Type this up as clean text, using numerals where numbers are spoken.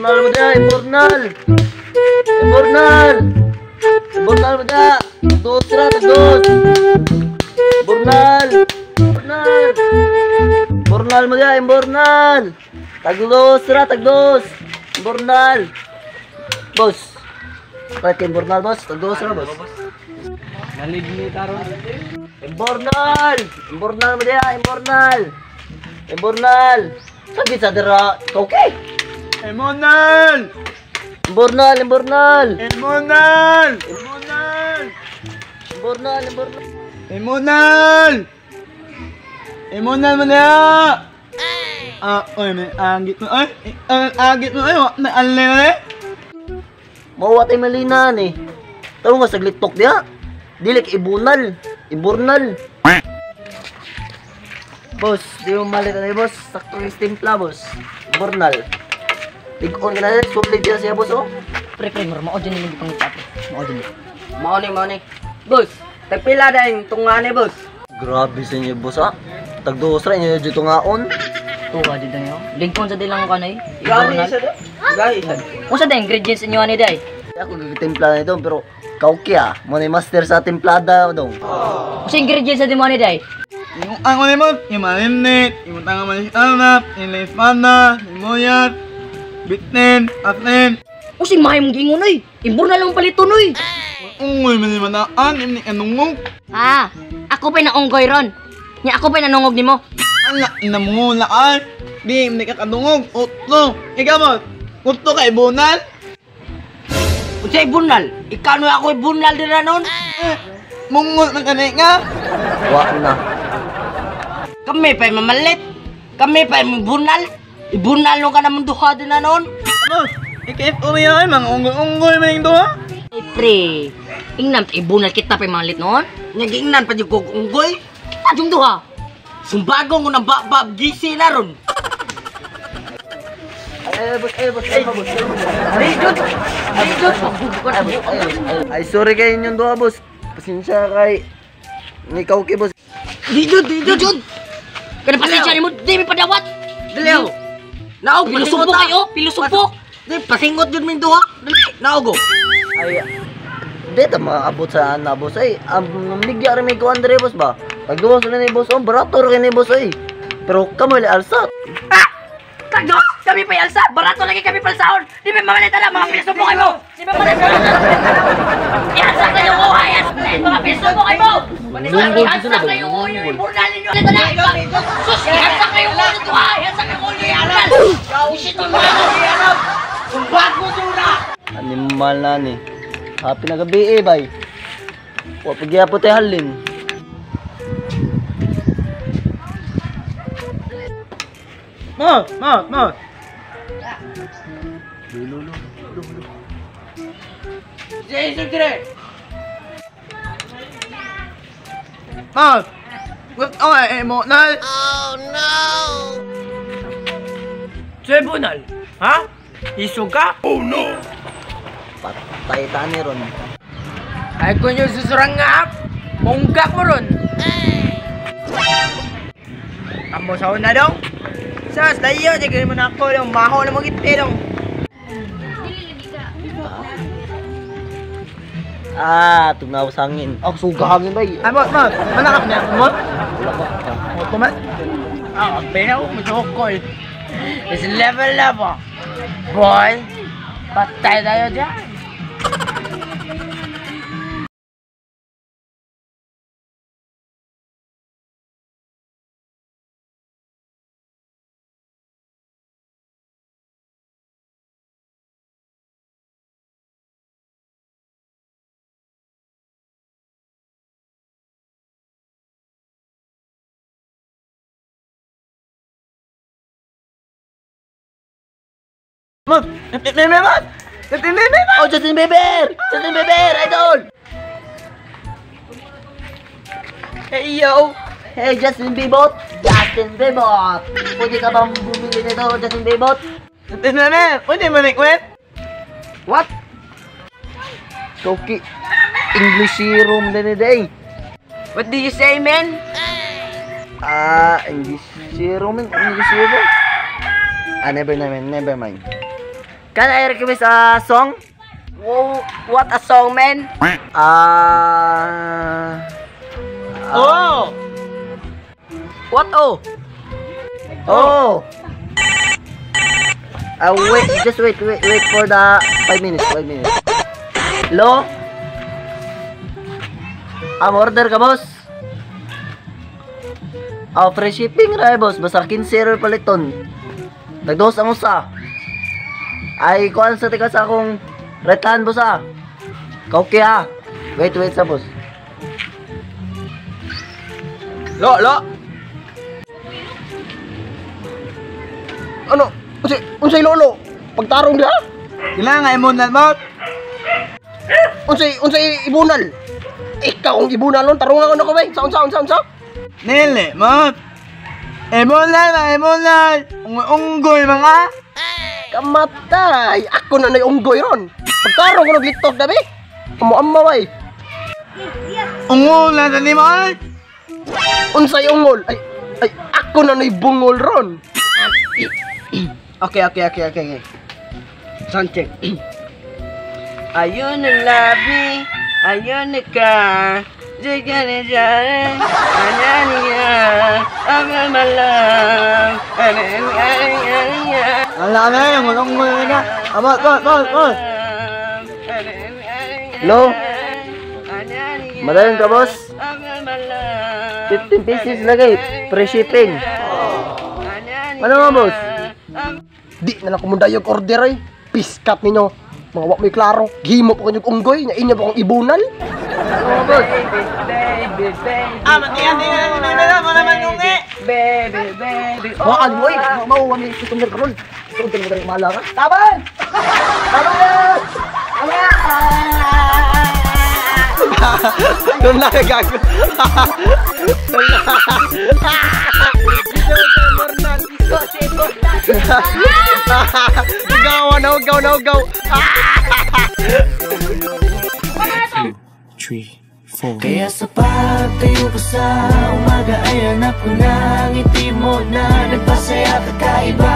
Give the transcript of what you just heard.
Imburnal mo dyan, imburnal! Imburnal! Imburnal mo dyan! Tagdos ra, tagdos! Imburnal! Imburnal! Imburnal mo dyan, imburnal! Tagdos ra, tagdos! Imburnal! Boss! Bakit ka imburnal, boss? Tagdos ra, boss? Naligni taro. Imburnal! Imburnal mo dyan, imburnal! Imburnal! Sabi sa dira, okay? Emonal! Imburnal, imburnal! Emonal! Emonal! Imburnal, imburnal! Emonal! Emonal mo na! Oy, may agit mo. Ay, agit mo. Ay, may alin. Mawatay malinan eh. Tawag nga saglit tok diya. Dilik ibunal. Imburnal. Boss, di mo malit na boss. Sakto yung timpla, boss. Imburnal. Tig-on ka na rin. Sulit yan siya, boss, oh. Pre, mao dyan yung pangit ato. Mao dyan. Mao ni. Boss, tagpila dahil tungane, boss. Grabe sa inyo, boss, ah. Tagdos ra inyo dito ngaon. Tuwa dito nyo. Lingkon sa dilang kanay. Gani isa da. Gani isa. Kung sa ingredients inyo ani day. Ako gagatimpla na ito, pero kauki ah. Muna yung master sa timplada dong. Kung sa ingredients sa dimoni day. Yung ang mo, yung malinit, yung tanga malis anap, yung leifana, yung moyat, bitnin, atnin. Kung sa mahay mong gingon oy. Imbur na lang palito noy. Ungoy man yung manaan, yung anungog. Ah, ako pa naunggoy ron. Nya ako pa nanungog nimo. Ala, namula ay. Di, hindi ka kadungog. Utlo. Ikaw mo, utlo ka ibunal. Unsay bunal? Ikaw no ako bunal din na nun. Mungol ng kanay nga. Wa na. Kami pa mamalit. Kami pa bunal. Ibunal no ka naman duha din na nun. Ano? Ikip umiya ay mga unggoy-unggoy man yung doha. Ay pre, ingnan ibunal kita pa malit noon. Nagingnan pa yung unggoy. Adyung duha. Sumbago ko ng babab gisi na ron. Boss, boss, boss. Ridot. Ay, sorry kayo inyong doha, boss. Pasensya kay ni kauki, boss. Ridot. Kada pasensya nimo, di mi padawat. Daliw. Naog Pilusupo kayo, pilusupo. Di pasingot jud min duha. Dali, naogo. Ay, dito maabot sa ana, boss. Ay, namligya rin may ko Andre, boss ba? Pagduwas na ni boss, oh, barato rin ni boss, ay. Pero kamo li alsat. Tagdo, kami pa yalsa. Barato lagi kami palsahon. Di ba mamalita na mga pilusupo kayo. Di ba mamalita na. Yalsa kayo ko, hayas. Mga pilusupo kayo. Yalsa kayo ko, yung imburnalin nyo. Ito na, sus, yalsa kayo ko. Ito ha, yalsa kayo ko, yung yaran. Isit mo na, yaran. Sumbago dura. Animal na ni. Happy na gabi eh, bay. Wa pagyapon tayo halin. Ma. Jason dire. Ma. Emonal. Tribunal. Ha? Iso ka? Oh no. Patay tani ron. Ay ko nyo susurang nga. Munggak mo ron. Amo sa una dong. Sas, layo. Sige mo na ako dong. Maho na mong iti dong. Tugnaw sa hangin. Suga hangin bay. Ay, ma. Manakap niya. Mo? Wala ba? Oto man. Pena ko masukol. It's level up. Boy, patay tayo dyan. Ma. Oh, Justin Bieber! Justin Bieber, idol! Hey yo! Hey, Justin Bieber! Justin Bieber! Pwede ka bang bumili nito, Justin Bieber? Pwede mo nikwet? What? Toki. English room din day. What do you say, man? English room, English room. Never mind. Can I request a song? What a song, man. Oh! What oh? Oh! Wait, just wait for the 5 minutes. Hello? Order ka, boss? Free shipping ra, boss. Basta 15 paliton. Nagdos ang usa. Ay, kuhan sa tika sa akong retan, boss, ah. Okay, ah. Wait sa, boss. Lo! Ano? Unsay lolo? Pagtarong dia? Kailangan imunal mo. Unsay ibunal? Ikaw ang ibunal nun, tarong ako na ko bay. Sa? Nili mo. Imunal. Unggoy mga. Kamatay! Ako na unggoy ron. Pagtarong ko naglitok dabi. Amo bay. Ungol na ni mo. Unsay ungol? Ay, ako na bungol ron. Okay. Sound check. Ayun na love me, ayun na ka. Alam na yung ungol na. Amot. Hello? Madaling ka, boss? 15 pieces lagi. Free shipping. Ano nga, boss? Di na lang kumundayog order ay. Piskat ninyo. Mga wak may klaro. Gihimo po kanyang unggoy. Nya inya po kong ibunal. Ano nga, boss? Matiyan din na mo naman nungi. Baby. Mga mo, eh. Mauwa may kutunder ka ron. Ikaw, din mo tayo mahala ka. Taban! Doon na gago. Ugaw. 2, 3, 4. Kaya sa pagtayo ko sa umaga ay hanap ko na ngiti mo na nagpasaya at kakaiba.